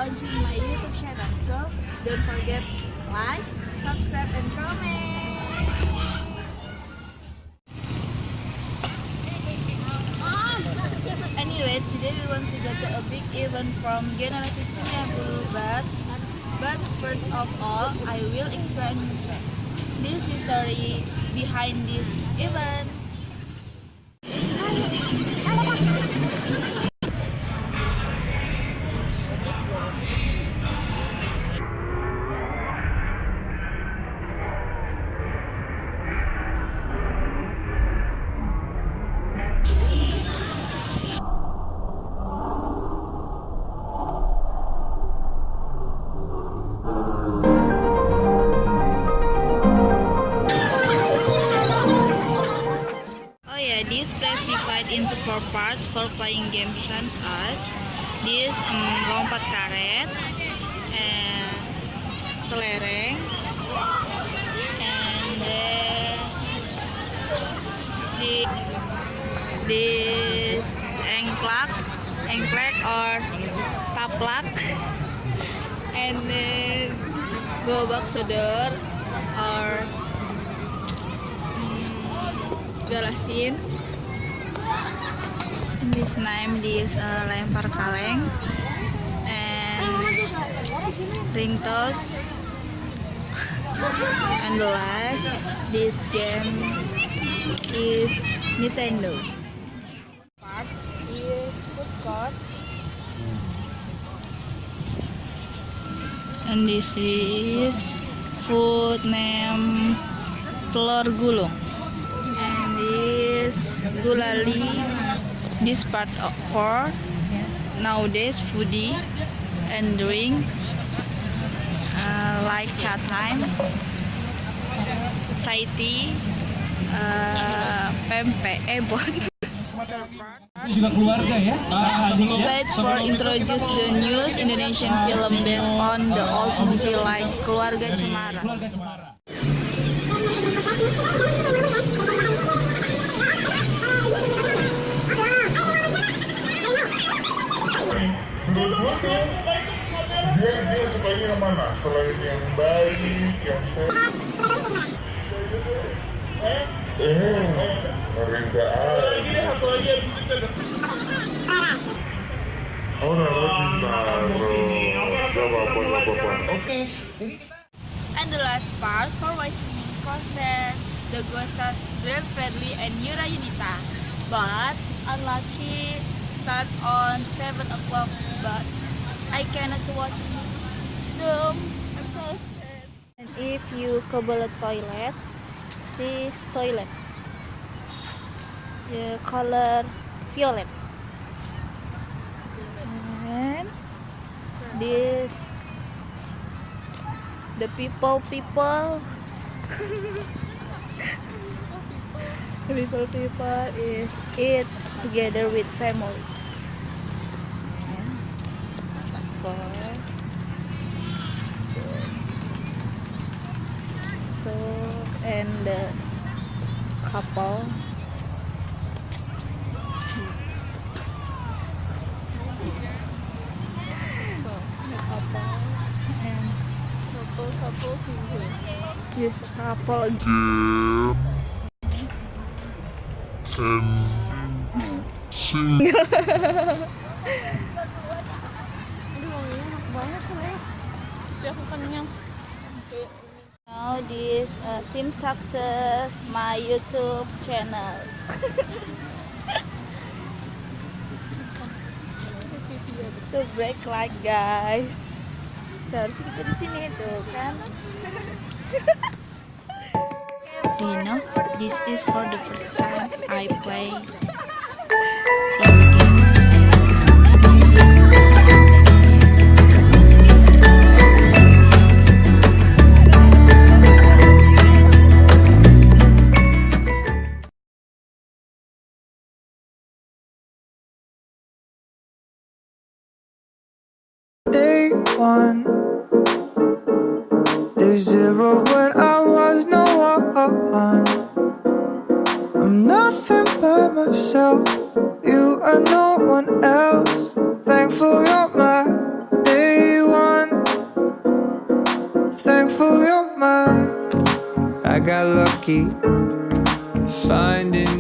launching my YouTube channel. So don't forget like, subscribe, and comment. Anyway, today we want to go to a big event from Generasi, but first of all, I will explain this history behind this event. This place divided into 4 parts for playing games such as this lompat karet, and kelereng, and then this engklek or taplak, and then gobak sodor or galasin. This name is lempar kaleng, and ring toss, and the last this game is Nintendo. Part is food court, and this is food name telur gulung, and this gulali. This part for nowadays foodie and drink like chat time, Thai tea, pempek, ebon. Juga keluarga ya. Stage for introduce the news Indonesian film based on the old movie like Keluarga Cemara. Dia sukanya yang mana? Selain yang baik, yang sehat. Reza aja. Oh, naruh cinta. Oke. And the last part for watching concert, the ghost are real friendly and Yura Yunita, but unlucky start on 7 o'clock, but I cannot watch them. I'm so sad. And if you kebelet toilet, this toilet, the color violet, and this the people is eat together with family. For this. So, and the couple. So, the couple and couple single. This couple again. Now this team success my YouTube channel. So break like guys. Seharusnya kita di sini tuh kan. Do you know this is for the first time I play Day one, day zero when I was no one. I'm nothing but myself, you are no one else. Thankful you're my day I got lucky finding